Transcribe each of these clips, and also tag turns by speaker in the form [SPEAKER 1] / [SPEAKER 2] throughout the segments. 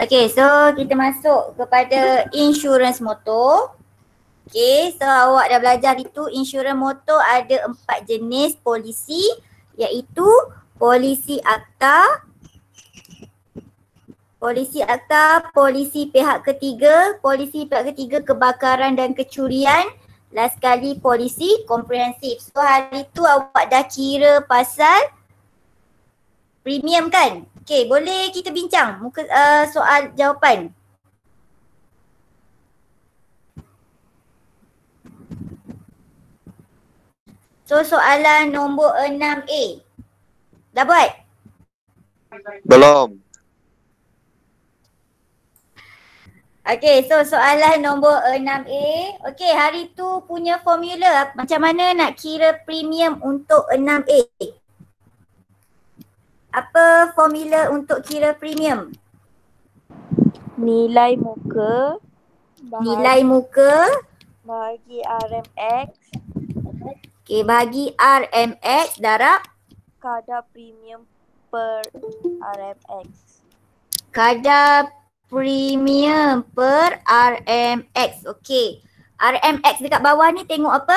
[SPEAKER 1] Okay, so kita masuk kepada insurans motor. Okay, so awak dah belajar itu insurans motor ada 4 jenis polisi, iaitu polisi akta, polisi pihak ketiga kebakaran dan kecurian, last sekali polisi komprehensif. So hari tu awak dah kira pasal premium kan? Okay, boleh kita bincang muka soal jawapan. So soalan nombor 6A. Dah buat?
[SPEAKER 2] Belum.
[SPEAKER 1] Okay, so soalan nombor 6A. Okay, hari tu punya formula macam mana nak kira premium untuk 6A? Apa formula untuk kira premium?
[SPEAKER 3] Nilai muka bahagi RMX.
[SPEAKER 1] Okay, bahagi RMX darab
[SPEAKER 3] Kadar premium per RMX.
[SPEAKER 1] kadar premium per RMX. Okay, RMX dekat bawah ni tengok apa?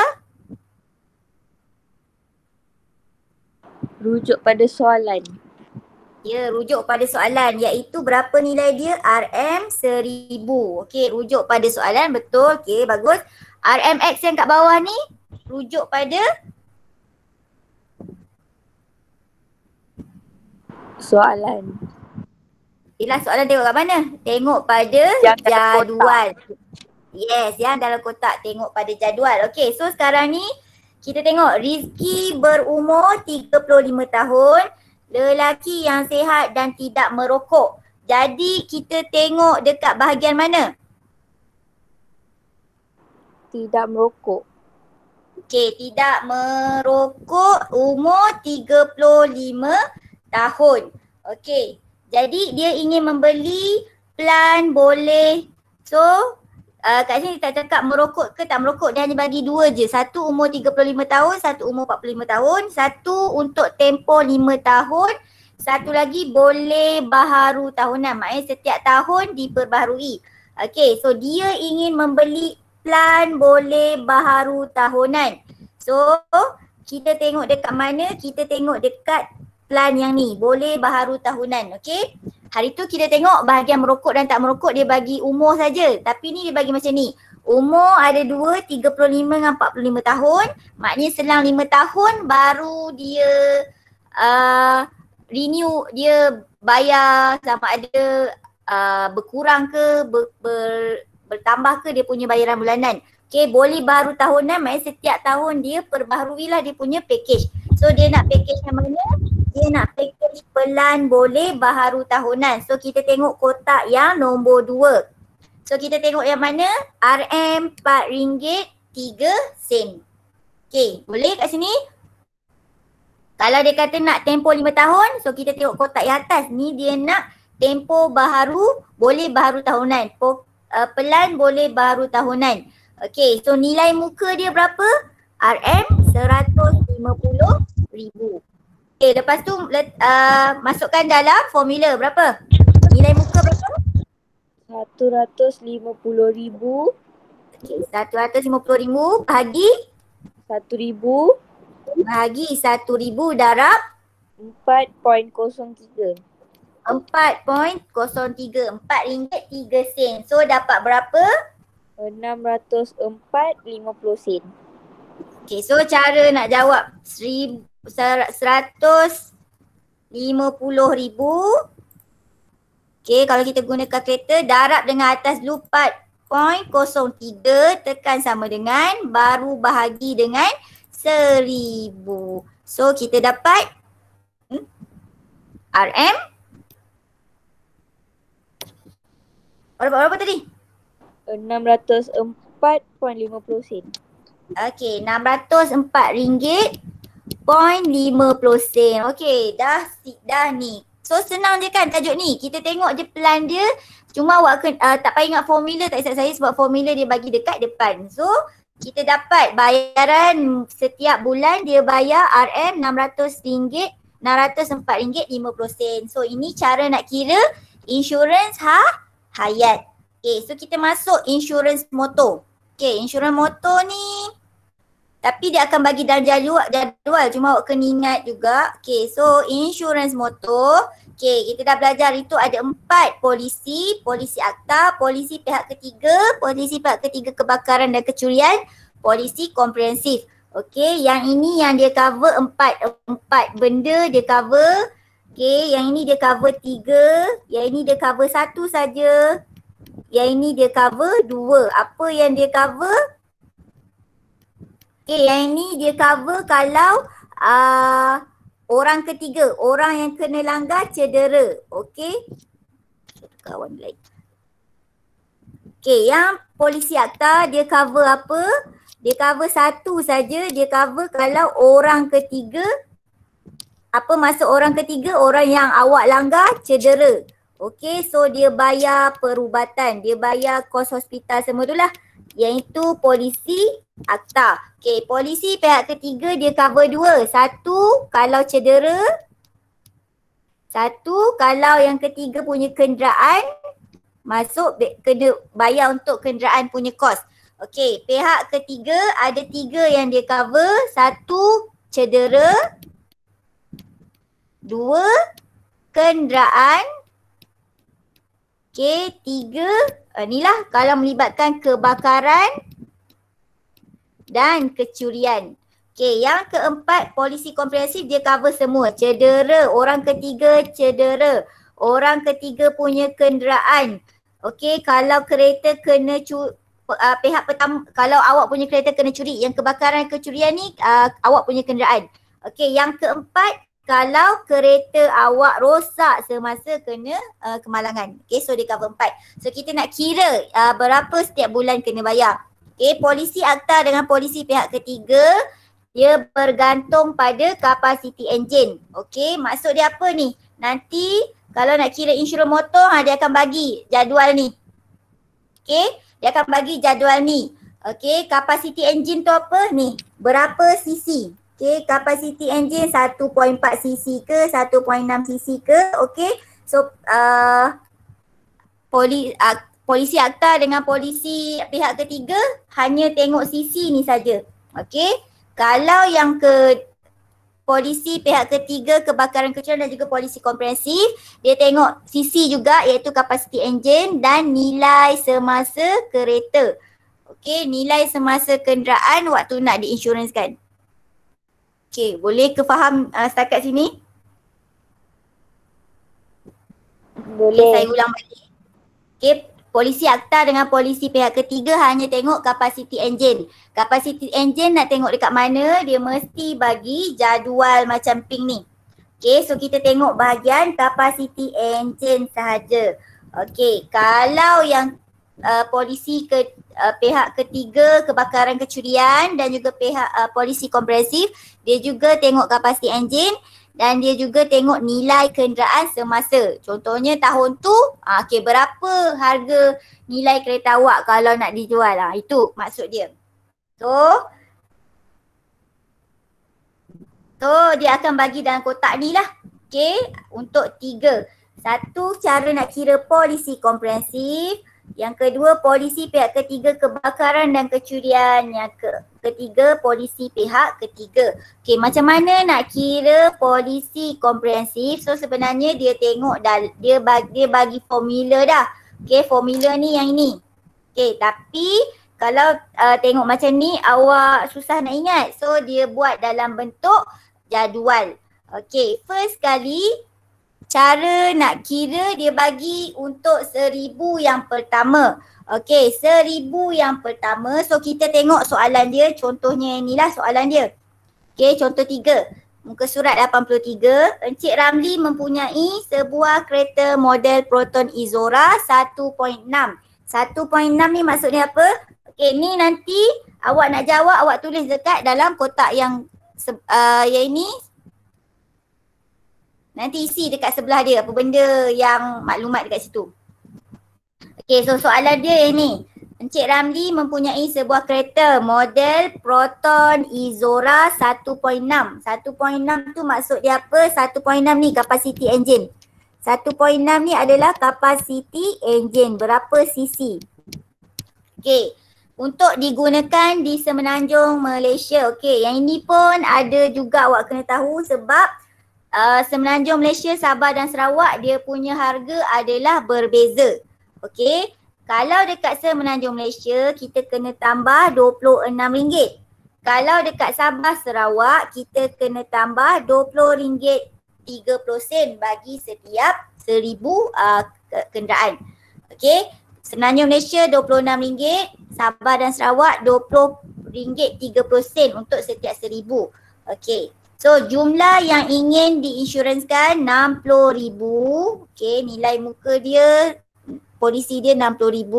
[SPEAKER 3] Rujuk pada soalan.
[SPEAKER 1] Ya, rujuk pada soalan iaitu berapa nilai dia? RM1000. Okey, rujuk pada soalan, betul. Okey, bagus. RMX yang kat bawah ni rujuk pada
[SPEAKER 3] Soalan.
[SPEAKER 1] Yelah, soalan tengok kat mana? Tengok pada
[SPEAKER 3] Yang dalam
[SPEAKER 1] jadual. Yes, yang dalam kotak tengok pada jadual. Okey, so sekarang ni kita tengok Rizky berumur 35 tahun. Lelaki yang sihat dan tidak merokok. Jadi kita tengok dekat bahagian mana?
[SPEAKER 3] Tidak merokok.
[SPEAKER 1] Okey, tidak merokok, umur 35 tahun. Okey, jadi dia ingin membeli plan boleh. So kat sini tak cakap merokok ke tak merokok, dia hanya bagi dua je. Satu umur 35 tahun, satu umur 45 tahun, satu untuk tempoh 5 tahun, satu lagi boleh baharu tahunan. Maknanya setiap tahun diperbaharui. Okay, so dia ingin membeli plan boleh baharu tahunan. So kita tengok dekat mana? Kita tengok dekat plan yang ni, boleh baharu tahunan. Okay, hari tu kita tengok bahagian merokok dan tak merokok dia bagi umur saja. Tapi ni dia bagi macam ni. Umur ada dua, 35 dengan 45 tahun. Maknanya selang 5 tahun baru dia renew, dia bayar sama ada berkurang ke bertambah ke dia punya bayaran bulanan. Okay, boleh baru tahunan, maknanya setiap tahun dia perbaharuilah dia punya package. So dia nak package yang mana? Dia nak package pelan boleh baharu tahunan. So kita tengok kotak yang nombor 2. So kita tengok yang mana? RM RM4.03. Okay, boleh kat sini? Kalau dia kata nak tempoh 5 tahun, so kita tengok kotak yang atas. Ni dia nak tempoh baharu boleh baharu tahunan. Pelan boleh baharu tahunan. Okay, so nilai muka dia berapa? RM150,000. Okay, lepas tu masukkan dalam formula berapa? Nilai muka berapa?
[SPEAKER 3] 150,000
[SPEAKER 1] Okay, 150,000 bahagi
[SPEAKER 3] 1,000
[SPEAKER 1] bahagi 1,000 darab
[SPEAKER 3] 4.03.
[SPEAKER 1] 4.03, RM4.03. So dapat berapa?
[SPEAKER 3] 604.50 sen.
[SPEAKER 1] Okay, so cara nak jawab 150,000. Okay, kalau kita guna kalkulator, darab dengan atas dulu 4.03, tekan sama dengan, baru bahagi dengan 1,000. So kita dapat RM berapa tadi?
[SPEAKER 3] 604.50 sen.
[SPEAKER 1] Okey, RM604.50. Okey, dah ni. So senang je kan tajuk ni. Kita tengok je plan dia. Cuma awak tak payah ingat formula, tak kisah saya sebab formula dia bagi dekat depan. So kita dapat bayaran setiap bulan dia bayar RM604.50. So ini cara nak kira Insurans hayat. Okay, so kita masuk insurans motor. Okay, insurans motor ni tapi dia akan bagi dalam jadual cuma awak kena ingat juga. Okay, so insurans motor. Okay, kita dah belajar itu ada 4 polisi. Polisi akta, polisi pihak ketiga, polisi pihak ketiga kebakaran dan kecurian, polisi komprehensif. Okay, yang ini yang dia cover 4 benda dia cover. Okay, yang ini dia cover 3, yang ini dia cover 1 saja. Yang ini dia cover 2. Apa yang dia cover? Okay, yang ini dia cover kalau orang ketiga, orang yang kena langgar cedera. Okay. Kawan lain. Okay, yang polisi akta dia cover apa? Dia cover 1 saja. Dia cover kalau orang ketiga. Apa maksud orang ketiga? Orang yang awak langgar cedera. Okay, so dia bayar perubatan. Dia bayar kos hospital semua tu lah. Iaitu polisi akta. Okay, polisi pihak ketiga dia cover 2. 1 kalau cedera. 1 kalau yang ketiga punya kenderaan masuk kena bayar untuk kenderaan punya kos. Okay, pihak ketiga ada 3 yang dia cover. 1 cedera. 2 kenderaan. Okay, 3 inilah kalau melibatkan kebakaran dan kecurian. Okay, yang keempat polisi komprehensif dia cover semua. Cedera, orang ketiga cedera, orang ketiga punya kenderaan. Okay, kalau kereta kena pihak pertama, kalau awak punya kereta kena curi, yang kebakaran kecurian ni awak punya kenderaan. Okay, yang keempat kalau kereta awak rosak semasa kena kemalangan. Okay, so dia cover 4. So kita nak kira berapa setiap bulan kena bayar. Okay, polisi akta dengan polisi pihak ketiga dia bergantung pada kapasiti enjin. Okay, maksud dia apa ni? Nanti kalau nak kira insurans motor dia akan bagi jadual ni. Okay, dia akan bagi jadual ni. Okay, kapasiti enjin tu apa ni? Berapa cc? Okay, kapasiti enjin 1.4 cc ke 1.6 cc ke? Okay, so polisi akta dengan polisi pihak ketiga hanya tengok cc ni saja. Okay, kalau yang polisi pihak ketiga kebakaran kecurian dan juga polisi komprehensif dia tengok cc juga iaitu kapasiti enjin dan nilai semasa kereta. Okay, nilai semasa kenderaan waktu nak diinsurансkan. Okay, boleh ke faham setakat sini?
[SPEAKER 3] Boleh.
[SPEAKER 1] Okay, saya ulang balik. Okay, polisi akta dengan polisi pihak ketiga hanya tengok kapasiti enjin. Kapasiti enjin nak tengok dekat mana, dia mesti bagi jadual macam pink ni. Okay, so kita tengok bahagian kapasiti enjin sahaja. Okay, kalau yang polisi pihak ketiga kebakaran kecurian dan juga pihak polisi komprehensif dia juga tengok kapasiti enjin dan dia juga tengok nilai kenderaan semasa. Contohnya tahun tu okay, berapa harga nilai kereta awak kalau nak dijual itu maksud dia. So dia akan bagi dalam kotak ni lah. Okay, untuk 3. 1 cara nak kira polisi komprehensif. Yang kedua polisi pihak ketiga kebakaran dan kecurian. Yang ketiga polisi pihak ketiga. Okay, macam mana nak kira polisi komprehensif? So sebenarnya dia tengok dia bagi formula dah. Okay, formula ni yang ini. Okay, tapi kalau tengok macam ni awak susah nak ingat. So dia buat dalam bentuk jadual. Okay, first kali cara nak kira dia bagi untuk 1,000 yang pertama. Okey, 1,000 yang pertama. So kita tengok soalan dia. Contohnya inilah soalan dia. Okey, contoh 3. Muka surat 83. Encik Ramli mempunyai sebuah kereta model Proton Izora 1.6. 1.6 ni maksudnya apa? Okey, ni nanti awak nak jawab awak tulis dekat dalam kotak yang ini. Nanti isi dekat sebelah dia apa benda yang maklumat dekat situ. Okey, so soalan dia ini. Encik Ramli mempunyai sebuah kereta model Proton Izora 1.6. 1.6 tu maksud dia apa? 1.6 ni kapasiti enjin. 1.6 ni adalah capacity engine. Berapa cc? Okey. Untuk digunakan di Semenanjung Malaysia. Okey, yang ini pun ada juga awak kena tahu sebab Semenanjung Malaysia, Sabah dan Sarawak dia punya harga adalah berbeza. Okey. Kalau dekat Semenanjung Malaysia kita kena tambah RM26. Kalau dekat Sabah Sarawak kita kena tambah RM20.30 bagi setiap 1000 kenderaan. Okey. Semenanjung Malaysia RM26, Sabah dan Sarawak RM20.30 untuk setiap 1000. Okey. So jumlah yang ingin diinsurансkan RM60,000. Okey, nilai muka dia, polisi dia RM60,000.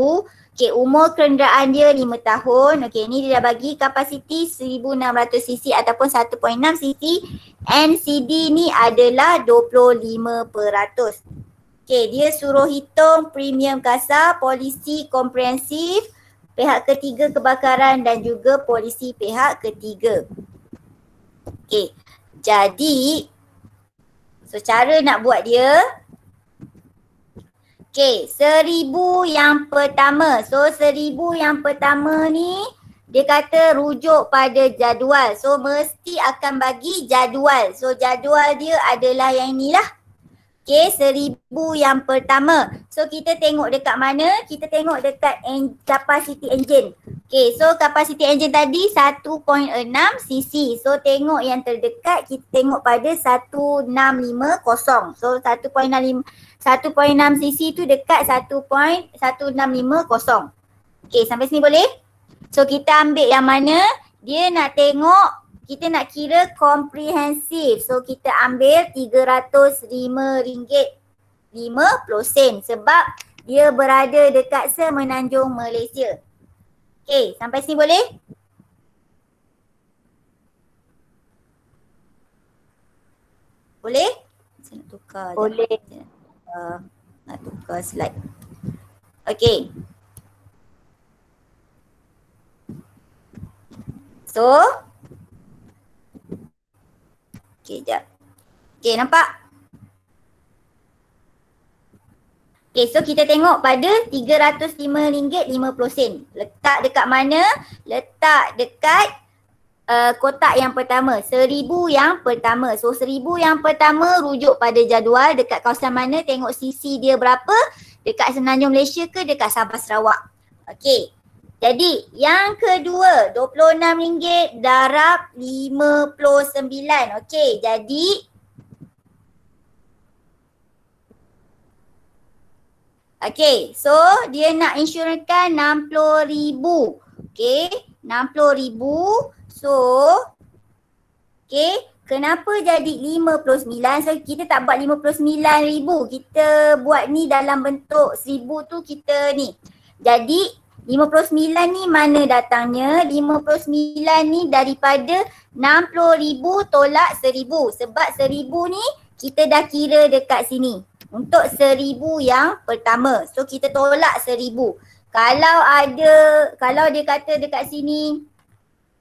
[SPEAKER 1] Okey, umur kenderaan dia 5 tahun. Okey, ni dia dah bagi kapasiti 1600cc ataupun 1.6cc. NCD ni adalah 25%. Okey, dia suruh hitung premium kasar, polisi komprehensif, pihak ketiga kebakaran dan juga polisi pihak ketiga. Okey, jadi so cara nak buat dia. Okey, 1000 yang pertama. So 1000 yang pertama ni dia kata rujuk pada jadual. So mesti akan bagi jadual. So jadual dia adalah yang inilah. Okey, 1000 yang pertama. So kita tengok dekat mana? Kita tengok dekat capacity engine. Okey, so capacity engine tadi 1.6cc. So tengok yang terdekat, kita tengok pada 1650. So 1.6cc tu dekat 1.1650. Okey, sampai sini boleh? So kita ambil yang mana? Dia nak tengok, kita nak kira komprehensif. So kita ambil RM305.50 sebab dia berada dekat Semenanjung Malaysia. Okey, sampai sini boleh? Boleh? Saya nak tukar.
[SPEAKER 3] Boleh.
[SPEAKER 1] Nak tukar slide. Okey. So okey, jap. Okey, nampak? Okey, so kita tengok pada RM305.50. Letak dekat mana? Letak dekat kotak yang pertama. 1000 yang pertama. So 1000 yang pertama rujuk pada jadual dekat kawasan mana? Tengok CC dia berapa? Dekat Semenanjung Malaysia ke dekat Sabah Sarawak? Okey. Jadi yang kedua RM26 darab 59. Okey, jadi okey, so dia nak insurансkan RM60,000. Okey, RM60,000. So okey, kenapa jadi 59? So kita tak buat 59,000. Kita buat ni dalam bentuk 1000 tu kita ni. Jadi 59 ni mana datangnya? 59 ni daripada 60,000 tolak 1000. Sebab 1000 ni kita dah kira dekat sini. Untuk 1000 yang pertama. So kita tolak 1000. Kalau dia kata dekat sini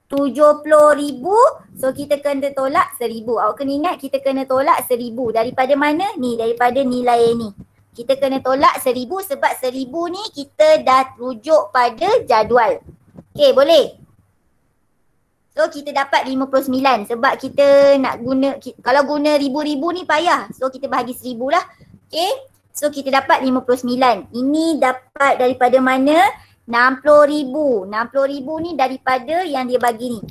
[SPEAKER 1] 70,000, so kita kena tolak 1000. Awak kena ingat kita kena tolak 1000. Daripada mana? Ni, daripada nilai ni. Kita kena tolak 1000 sebab 1000 ni kita dah rujuk pada jadual. Okey, boleh? So kita dapat 59 sebab kita nak guna, kalau guna ribu-ribu ni payah. So kita bahagi 1000 lah. Okey, so kita dapat 59. Ini dapat daripada mana? 60,000. 60,000 ni daripada yang dia bagi ni.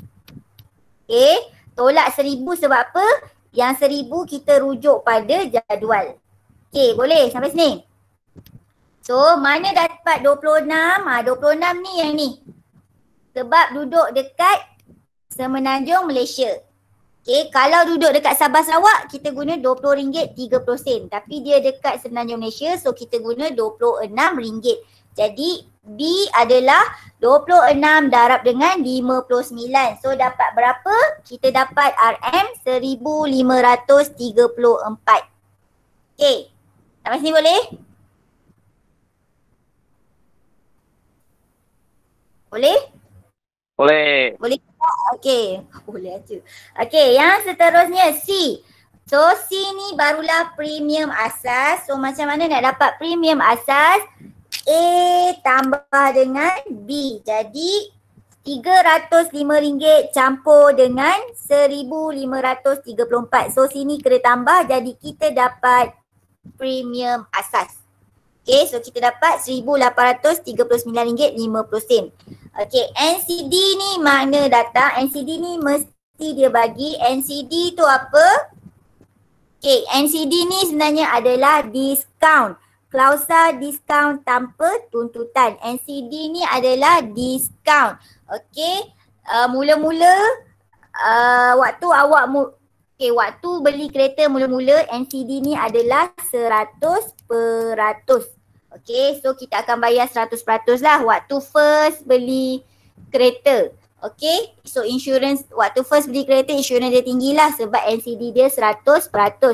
[SPEAKER 1] Okey, tolak 1000 sebab apa? Yang 1000 kita rujuk pada jadual. Okey, boleh sampai sini. So, mana dapat 26? 26 ni yang ni. Sebab duduk dekat Semenanjung Malaysia. Okey, kalau duduk dekat Sabah Sarawak, kita guna RM20.30. Tapi dia dekat Semenanjung Malaysia, so kita guna RM26. Jadi, B adalah 26 darab dengan 59. So, dapat berapa? Kita dapat RM1,534. Okey. Sampai sini boleh? Boleh?
[SPEAKER 2] Boleh.
[SPEAKER 1] Boleh tak? Okey. Boleh aja. Okey, yang seterusnya C. So C ni barulah premium asas. So macam mana nak dapat premium asas? A tambah dengan B. Jadi RM305 campur dengan RM1,534. So sini kena tambah, jadi kita dapat premium asas. Okay, so kita dapat RM1,839.50. Okay, NCD ni mana datang? NCD ni mesti dia bagi. NCD tu apa? Okay, NCD ni sebenarnya adalah diskaun. Klausa diskaun tanpa tuntutan. NCD ni adalah diskaun. Okay, mula-mula waktu awak waktu beli kereta mula-mula NCD ni adalah 100%. Okay, so kita akan bayar 100% lah waktu first beli kereta. Okay, so insurance waktu first beli kereta insurance dia tinggi lah sebab NCD dia 100%.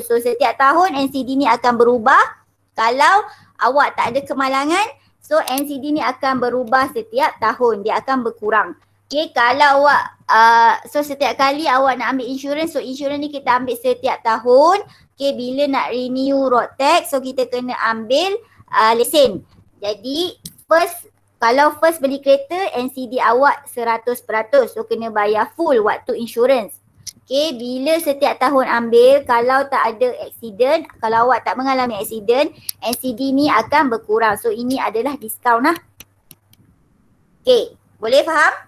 [SPEAKER 1] So setiap tahun NCD ni akan berubah. Kalau awak tak ada kemalangan, so NCD ni akan berubah setiap tahun. Dia akan berkurang. Okay, kalau awak, so setiap kali awak nak ambil insurans, so insurans ni kita ambil setiap tahun. Okay, bila nak renew road tax, so kita kena ambil lesen. Jadi, kalau first beli kereta, NCD awak 100%. So, kena bayar full waktu insurans. Okay, bila setiap tahun ambil, kalau tak ada accident, kalau awak tak mengalami accident, NCD ni akan berkurang. So, ini adalah diskaun lah. Okay, boleh faham?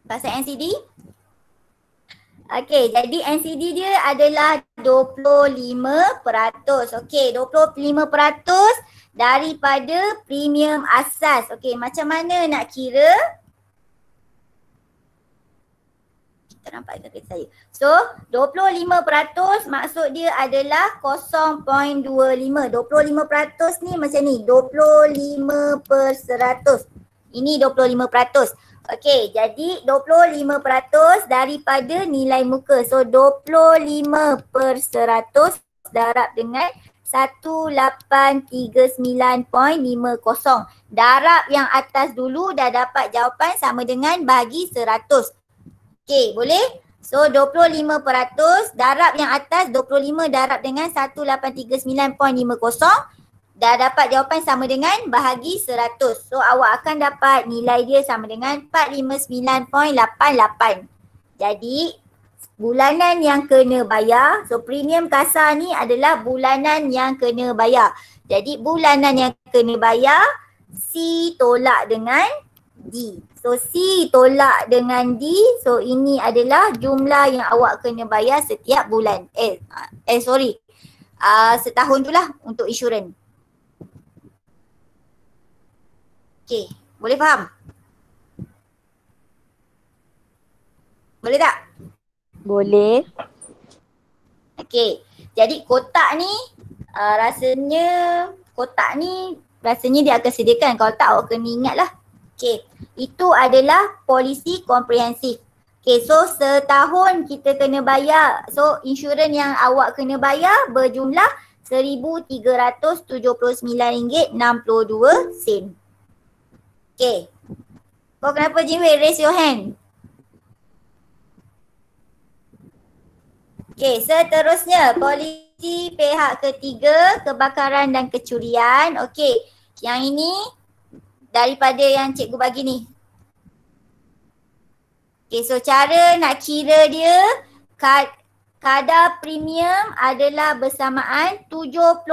[SPEAKER 1] Pasal NCD? Okay, jadi NCD dia adalah 25%. Okay, 25% daripada premium asas. Okay, macam mana nak kira? Nampak dekat saya. So 25% maksud dia adalah 0.25. 25% ni macam ni, 25%. Ini 25%. Okey, jadi 25% daripada nilai muka. So 25% darab dengan 1839.50. Darab yang atas dulu dah dapat jawapan sama dengan bahagi 100. Okey, boleh? So 25% darab yang atas 25 darab dengan 1839.50 dah dapat jawapan sama dengan bahagi 100. So awak akan dapat nilai dia sama dengan 459.88. Jadi bulanan yang kena bayar, so premium kasar ni adalah bulanan yang kena bayar. Jadi bulanan yang kena bayar C tolak dengan D. So C tolak dengan D, so ini adalah jumlah yang awak kena bayar setiap bulan. Setahun tu lah untuk insurans. Okay, boleh faham? Boleh tak?
[SPEAKER 3] Boleh.
[SPEAKER 1] Okay, jadi kotak ni rasanya dia akan sediakan. Kalau tak awak kena ingat lah. Okay, itu adalah polisi komprehensif. Okay, so setahun kita kena bayar. So insurans yang awak kena bayar berjumlah RM1,379.62. Okay. Kau kenapa Jinwei? Raise your hand. Okay, seterusnya polisi pihak ketiga, kebakaran dan kecurian. Okay, yang ini daripada yang cikgu bagi ni. Okay, so cara nak kira dia, kadar premium adalah bersamaan 75%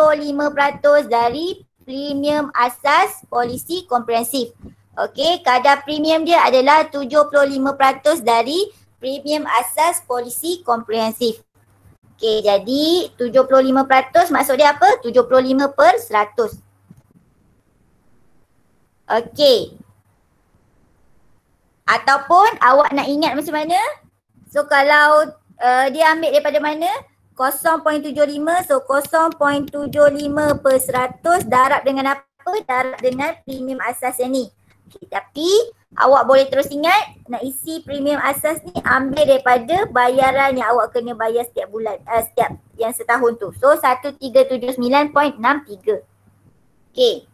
[SPEAKER 1] dari premium asas polisi komprehensif. Okay, kadar premium dia adalah 75% dari premium asas polisi komprehensif. Okay, jadi 75% maksud dia apa? 75/100. Okay. Ataupun awak nak ingat macam mana? So kalau dia ambil daripada mana? 0.75. So 0.75/100 darab dengan apa? Darab dengan premium asas yang ni. Okay, tapi awak boleh terus ingat nak isi premium asas ni ambil daripada bayaran yang awak kena bayar setiap bulan, setiap yang setahun tu. So 1379.63. Okay.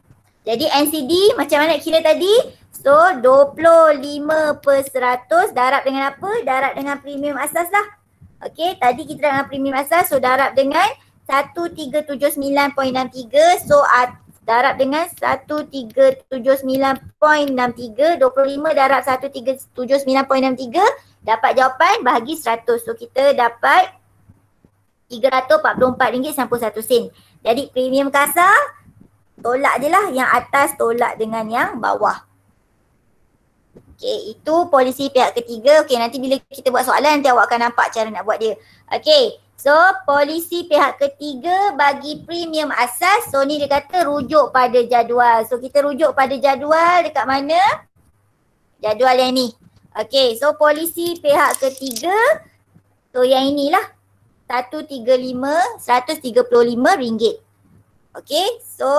[SPEAKER 1] Jadi NCD macam mana nak kira tadi? So 25% darab dengan apa? Darab dengan premium asas lah. Okey, tadi kita dengan premium asas, so darab dengan 1379.63. So darab dengan 1379.63, 25 darab 1379.63 dapat jawapan bahagi 100. So kita dapat RM344.91. Jadi premium kasar tolak je lah, yang atas tolak dengan yang bawah. Okey, itu polisi pihak ketiga. Okey, nanti bila kita buat soalan nanti awak akan nampak cara nak buat dia. Okey, so polisi pihak ketiga bagi premium asas. So ni dia kata rujuk pada jadual. So kita rujuk pada jadual dekat mana? Jadual yang ni. Okey, so polisi pihak ketiga, so yang inilah RM135. Okey, so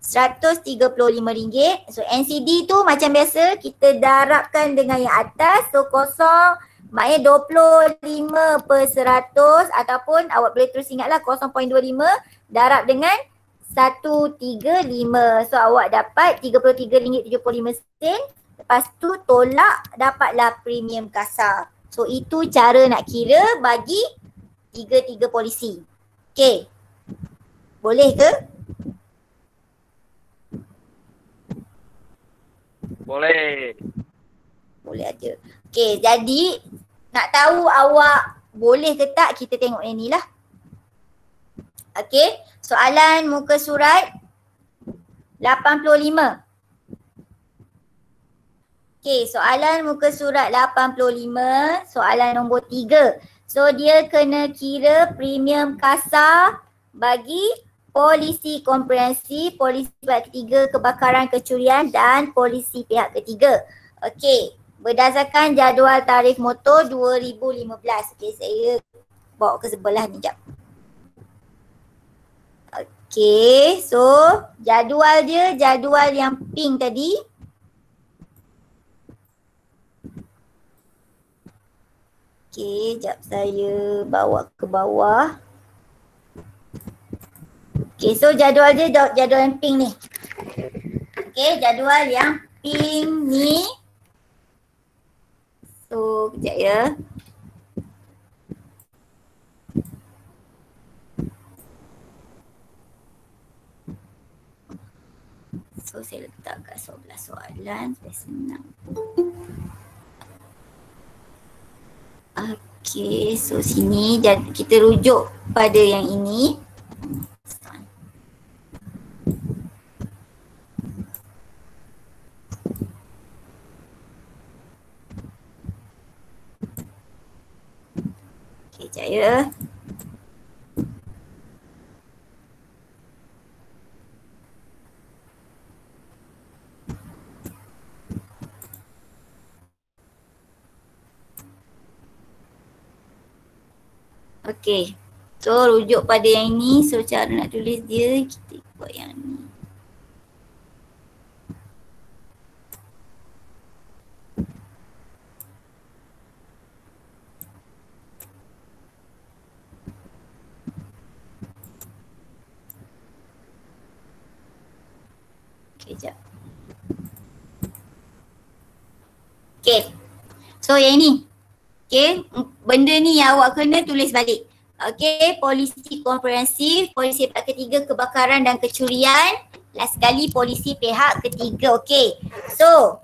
[SPEAKER 1] RM135. So NCD tu macam biasa kita darabkan dengan yang atas. So kosong maknanya 25% ataupun awak boleh terus ingatlah 0.25 darab dengan 135. So awak dapat RM33.75. Lepas tu tolak dapatlah premium kasar. So itu cara nak kira bagi tiga-tiga polisi. Okey. Boleh ke?
[SPEAKER 2] Boleh.
[SPEAKER 1] Boleh aja. Okey, jadi nak tahu awak boleh ke tak, kita tengok yang ni lah. Okey, soalan muka surat 85. Okey, soalan muka surat 85, soalan nombor 3. So dia kena kira premium kasar bagi polisi komprehensif, polisi pihak ketiga kebakaran kecurian dan polisi pihak ketiga. Okey, berdasarkan jadual tarikh motor 2015. Okey, saya bawa ke sebelah ni jap. Okey, so jadual dia, jadual yang pink tadi. Okey, jap saya bawa ke bawah. Okey, so jadual dia jadual yang pink ni. Okey, jadual yang pink ni. So, kejap ya. So, saya letak kat sebelah soalan supaya senang. Okey, so sini kita rujuk pada yang ini. Okey, sekejap ya. Okey, so rujuk pada yang ini. So cara nak tulis dia, kita buat yang ni. Okey, sekejap. Okey, so yang ini. Okey, benda ni yang awak kena tulis balik. Okey, polisi komprehensif, polisi pihak ketiga kebakaran dan kecurian. Last sekali polisi pihak ketiga. Okey, so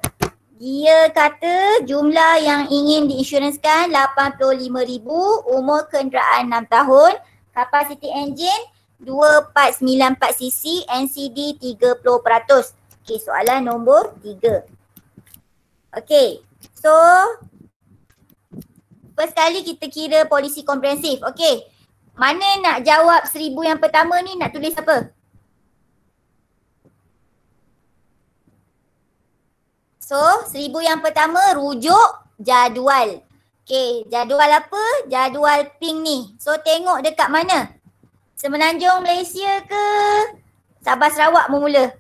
[SPEAKER 1] dia kata jumlah yang ingin diinsyuranskan 85,000, umur kenderaan 6 tahun, kapasiti enjin 2494cc, NCD 30%. Okey, soalan nombor 3. Okey, so first kali kita kira polisi komprehensif. Okey, mana nak jawab 1000 yang pertama ni, nak tulis apa? So 1000 yang pertama rujuk jadual. Okey, jadual apa? Jadual pink ni. So tengok dekat mana? Semenanjung Malaysia ke Sabah Sarawak bermula?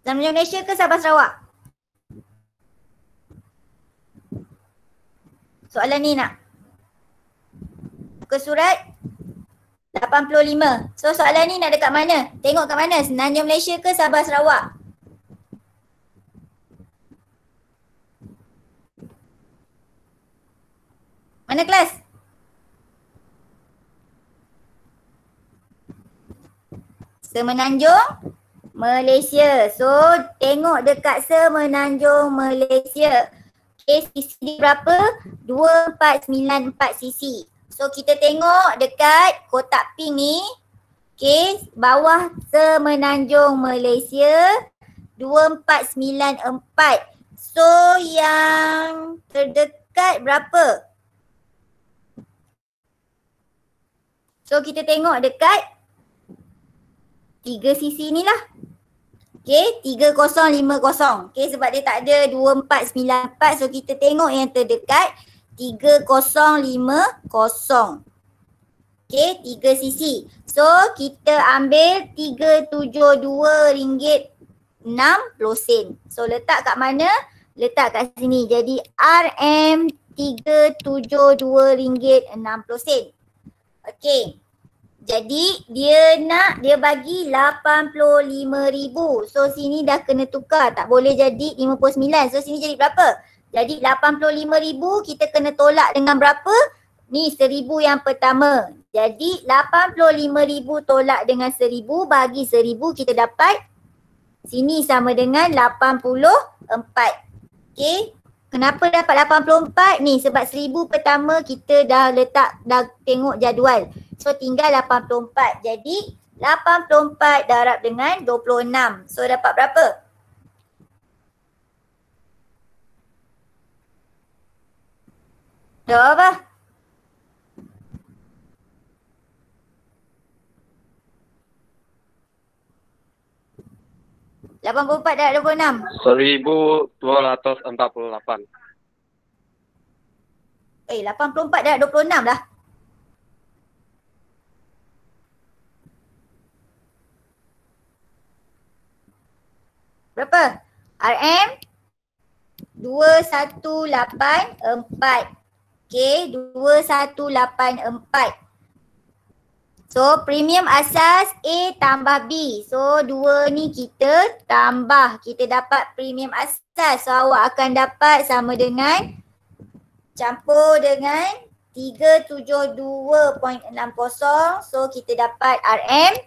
[SPEAKER 1] Semenanjung Malaysia ke Sabah Sarawak? Soalan ni nak. Muka surat 85. So soalan ni nak dekat mana? Tengok kat mana? Semenanjung Malaysia ke Sabah Sarawak? Mana kelas? Semenanjung Malaysia. So tengok dekat Semenanjung Malaysia. Okay, sisi dia berapa? 2494 sisi. So kita tengok dekat kotak pink ni. Okay, bawah Semenanjung Malaysia 2494. So yang terdekat berapa? So kita tengok dekat 3 sisi ni lah. Okay, 3050. Okay, sebab dia tak ada 2494. So kita tengok yang terdekat 3050. Okay, 3 sisi. So kita ambil RM372.60. So letak kat mana? Letak kat sini. Jadi RM372.60. Okay. Jadi dia bagi 85,000. So sini dah kena tukar. Tak boleh jadi 59. So sini jadi berapa? Jadi 85,000 kita kena tolak dengan berapa? Ni 1,000 yang pertama. Jadi 85,000 tolak dengan 1,000 bagi 1,000 kita dapat sini sama dengan 84. Okay. Kenapa dapat 84? Ni sebab 1,000 pertama kita dah tengok jadual. So tinggal 84. Jadi 84 darab dengan 26. So dapat berapa? Jawab apa? RM84 darab 26.
[SPEAKER 2] 1,248.
[SPEAKER 1] 84 darab 26 lah. Berapa? RM 2184. Okay, 2184. So premium asas A tambah B. So 2 ni kita tambah. Kita dapat premium asas. So awak akan dapat sama dengan campur dengan 372.60. So kita dapat RM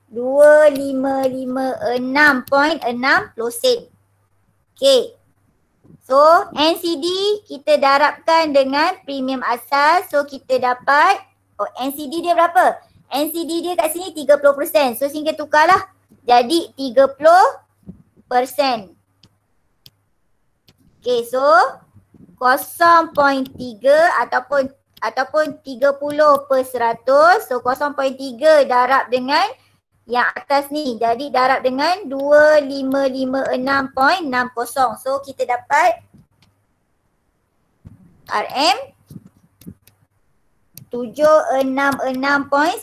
[SPEAKER 1] 2556.60 sen. Okay. So NCD kita darabkan dengan premium asas. So kita dapat NCD dia berapa? NCD dia kat sini 30%. So sehingga tukarlah. Jadi 30%. Okay, so 0.3 ataupun 30/100. So 0.3 darab dengan yang atas ni. Jadi darab dengan 2556.60. So kita dapat RM 766.98.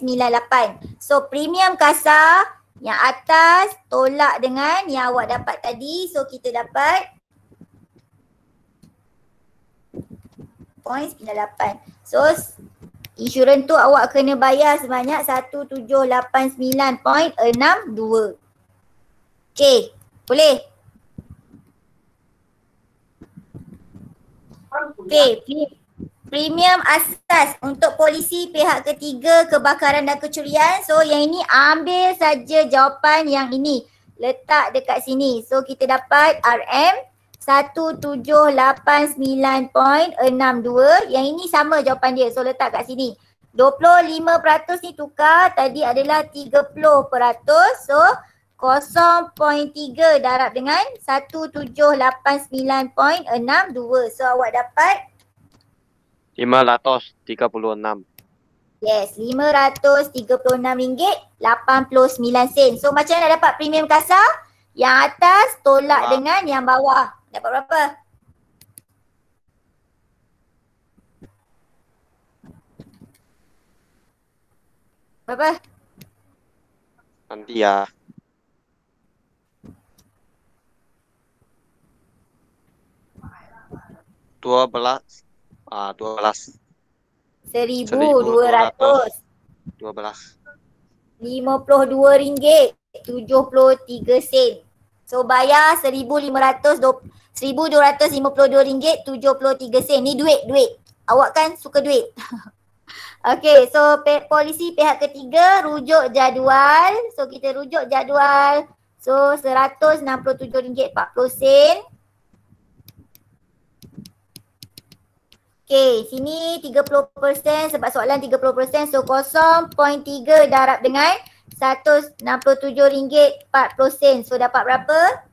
[SPEAKER 1] So premium kasar yang atas tolak dengan yang awak dapat tadi. So kita dapat 0.98. So insurans tu awak kena bayar sebanyak 1789.62. Okay, boleh? Okay, premium asas untuk polisi pihak ketiga kebakaran dan kecurian. So yang ini ambil saja jawapan yang ini. Letak dekat sini. So kita dapat RM 1789.62. Yang ini sama jawapan dia. So letak kat sini. 25% ni tukar. Tadi adalah 30%. So 0.3 darab dengan 1789.62. So awak dapat
[SPEAKER 2] RM536.
[SPEAKER 1] yes, RM536.89. So macam mana dapat premium kasar? Yang atas tolak dengan yang bawah. Dapat berapa? Berapa?
[SPEAKER 2] Nanti ya. 12. 12.
[SPEAKER 1] 1,200.
[SPEAKER 2] 12.
[SPEAKER 1] RM52.73. So bayar RM1,252.73. Ni duit. Awak kan suka duit. Okey, so polisi pihak ketiga rujuk jadual. So kita rujuk jadual. So RM167.40. Okey, sini 30% sebab soalan 30%. So 0.3 darab dengan RM167.40. So dapat berapa?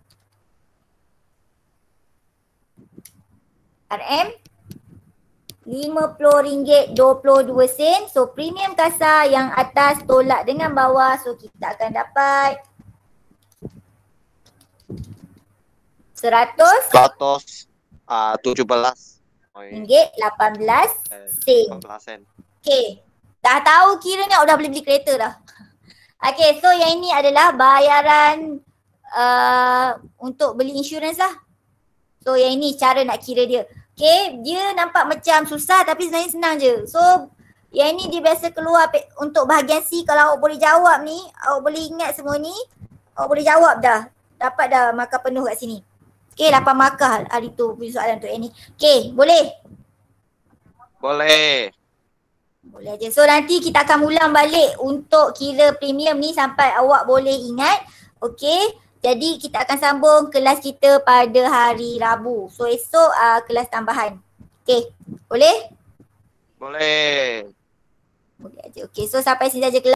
[SPEAKER 1] RM RM50.22. So premium kasar yang atas tolak dengan bawah. So kita akan dapat 100
[SPEAKER 2] 17.
[SPEAKER 1] RM18.
[SPEAKER 2] 18 sen.
[SPEAKER 1] Okay. Dah tahu kira ni dah boleh beli kereta dah. Okay, so yang ini adalah bayaran untuk beli insurans lah. So yang ini cara nak kira dia. Okay, dia nampak macam susah tapi sebenarnya senang je. So yang ini dia biasa keluar untuk bahagian C. Kalau awak boleh jawab ni, awak boleh ingat semua ni, awak boleh jawab dah. Dapat dah markah penuh kat sini. Okay, 8 markah hari tu punya soalan untuk yang ni. Okay, boleh?
[SPEAKER 2] Boleh.
[SPEAKER 1] Boleh aja. So nanti kita akan ulang balik untuk kira premium ni sampai awak boleh ingat. Okay. Jadi kita akan sambung kelas kita pada hari Rabu. So esok kelas tambahan. Okay. Boleh?
[SPEAKER 2] Boleh.
[SPEAKER 1] Boleh aja. Okay. So sampai sini saja kelas.